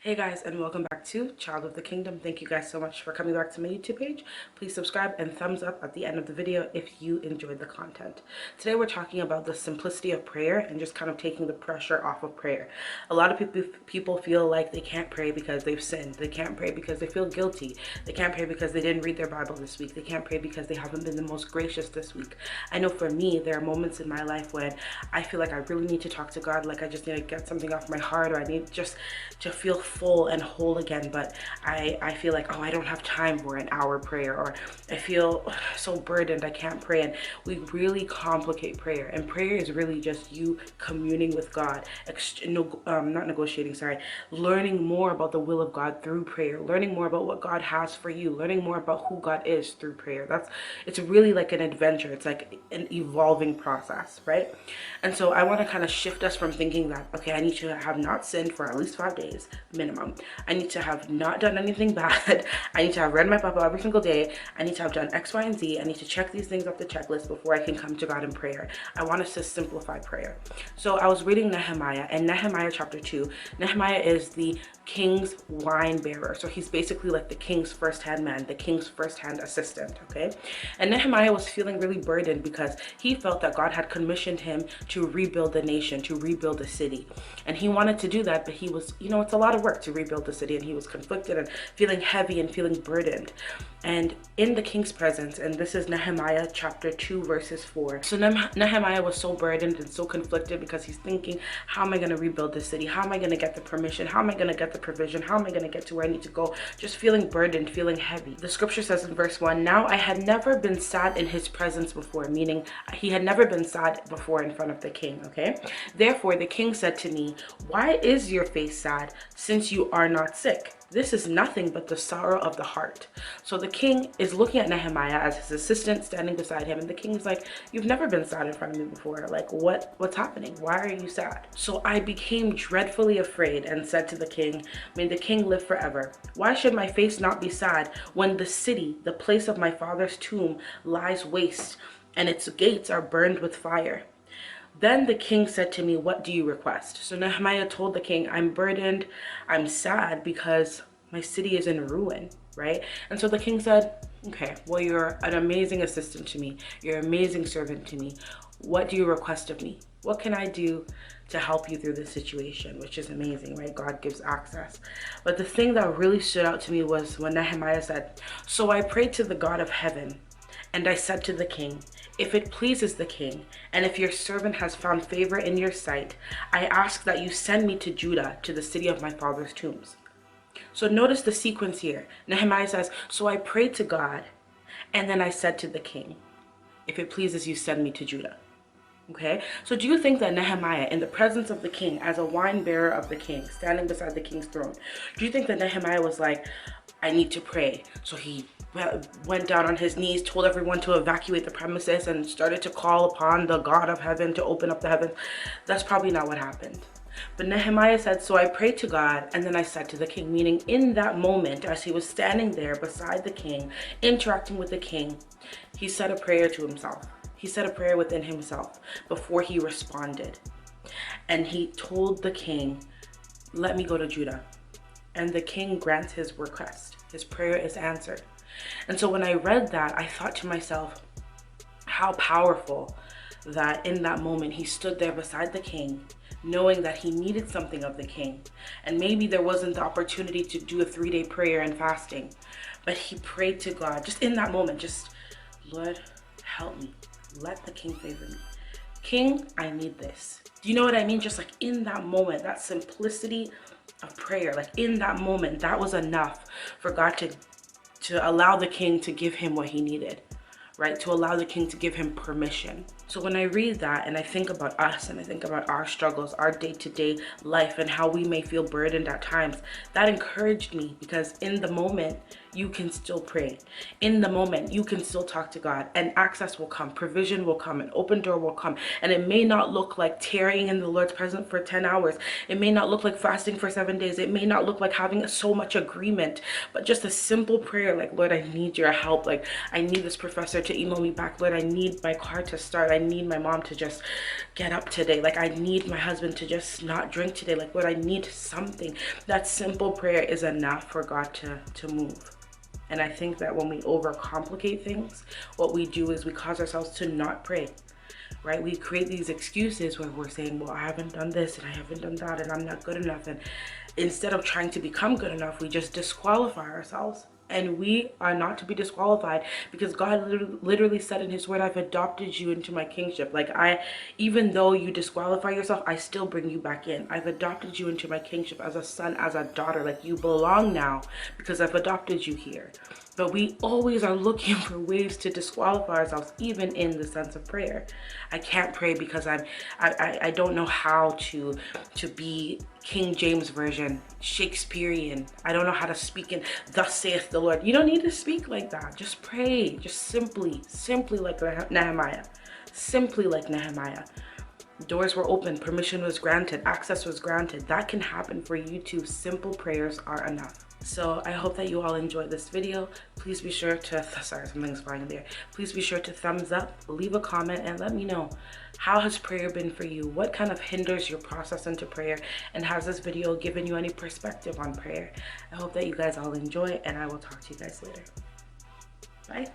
Hey guys, and welcome back to Child of the Kingdom. Thank you guys so much for coming back to my YouTube page. Please subscribe and thumbs up at the end of the video if you enjoyed the content. Today we're talking about the simplicity of prayer and just kind of taking the pressure off of prayer. A lot of people feel like they can't pray because they've sinned. They can't pray because they feel guilty. They can't pray because they didn't read their Bible this week. They can't pray because they haven't been the most gracious this week. I know for me, there are moments in my life when I feel like I really need to talk to God, like I just need to get something off my heart, or I need just to feel full and whole again, but I feel like, oh, I don't have time for an hour prayer, or I feel so burdened I can't pray. And we really complicate prayer, and prayer is really just you communing with God, not negotiating, sorry, learning more about the will of God through prayer, learning more about what God has for you, learning more about who God is through prayer. It's really like an adventure. It's like an evolving process, right? And so I want to kind of shift us from thinking that, okay, I need to have not sinned for at least 5 days minimum. I need to have not done anything bad. I need to have read my Bible every single day. I need to have done X, Y, and Z. I need to check these things off the checklist before I can come to God in prayer. I want us to simplify prayer. So I was reading Nehemiah, and Nehemiah chapter 2. Nehemiah is the king's wine bearer. So he's basically like the king's first-hand man, the king's first-hand assistant, okay? And Nehemiah was feeling really burdened because he felt that God had commissioned him to rebuild the nation, to rebuild the city. And he wanted to do that, but he was, it's a lot of work to rebuild the city, and he was conflicted and feeling heavy and feeling burdened. And in the king's presence, and this is Nehemiah chapter 2 verses 4. So Nehemiah was so burdened and so conflicted because he's thinking, how am I going to rebuild the city? How am I going to get the permission? How am I going to get the provision? How am I going to get to where I need to go? Just feeling burdened, feeling heavy. The scripture says in verse 1, now I had never been sad in his presence before, meaning he had never been sad before in front of the king, okay? Therefore the king said to me, why is your face sad, since you are not sick? This is nothing but the sorrow of the heart. So the king is looking at Nehemiah as his assistant standing beside him, and the king's like, you've never been sad in front of me before. Like, what's happening? Why are you sad? So I became dreadfully afraid and said to the king, may the king live forever. Why should my face not be sad when the city, the place of my father's tomb, lies waste and its gates are burned with fire? Then the king said to me, what do you request? So Nehemiah told the king, I'm burdened, I'm sad because my city is in ruin, right? And so the king said, okay, well, you're an amazing assistant to me. You're an amazing servant to me. What do you request of me? What can I do to help you through this situation? Which is amazing, right? God gives access. But the thing that really stood out to me was when Nehemiah said, so I prayed to the God of heaven, and I said to the king, if it pleases the king, and if your servant has found favor in your sight, I ask that you send me to Judah, to the city of my father's tombs. So notice the sequence here. Nehemiah says, so I prayed to God, and then I said to the king, if it pleases you, send me to Judah. Okay, so do you think that Nehemiah, in the presence of the king, as a wine bearer of the king, standing beside the king's throne, do you think that Nehemiah was like, I need to pray? So he went down on his knees, told everyone to evacuate the premises, and started to call upon the God of heaven to open up the heavens? That's probably not what happened. But Nehemiah said, so I prayed to God, and then I said to the king, meaning in that moment, as he was standing there beside the king, interacting with the king, he said a prayer to himself. He said a prayer within himself before he responded. And he told the king, let me go to Judah. And the king grants his request. His prayer is answered. And so when I read that, I thought to myself, how powerful that in that moment he stood there beside the king, knowing that he needed something of the king. And maybe there wasn't the opportunity to do a 3-day prayer and fasting, but he prayed to God just in that moment, just, Lord, help me. Let the king favor me. King, I need this. Do you know what I mean? Just like in that moment, that simplicity of prayer, like in that moment, that was enough for God to allow the king to give him what he needed, right? To allow the king to give him permission. So when I read that and I think about us and I think about our struggles, our day-to-day life, and how we may feel burdened at times, that encouraged me, because in the moment, you can still pray. In the moment, you can still talk to God, and access will come, provision will come, an open door will come. And it may not look like tarrying in the Lord's presence for 10 hours. It may not look like fasting for 7 days. It may not look like having so much agreement, but just a simple prayer like, Lord, I need your help. Like, I need this professor to email me back. Lord, I need my car to start. I need my mom to just get up today. Like, I need my husband to just not drink today. Like, Lord, I need something. That simple prayer is enough for God to move. And I think that when we overcomplicate things, what we do is we cause ourselves to not pray, right? We create these excuses where we're saying, well, I haven't done this and I haven't done that and I'm not good enough. And instead of trying to become good enough, we just disqualify ourselves. And we are not to be disqualified, because God literally said in his word, I've adopted you into my kingship. Like, even though you disqualify yourself, I still bring you back in. I've adopted you into my kingship as a son, as a daughter. Like, you belong now because I've adopted you here. But we always are looking for ways to disqualify ourselves, even in the sense of prayer. I can't pray because I don't know how to be King James Version, Shakespearean. I don't know how to speak in thus saith the Lord. You don't need to speak like that. Just pray. Just simply like Nehemiah. Simply like Nehemiah. Doors were open, permission was granted, access was granted. That can happen for you too. Simple prayers are enough. So I hope that you all enjoyed this video. Please be sure to, sorry, something's flying there. Please be sure to thumbs up, leave a comment, and let me know, how has prayer been for you? What kind of hinders your process into prayer? And has this video given you any perspective on prayer? I hope that you guys all enjoy, and I will talk to you guys later. Bye.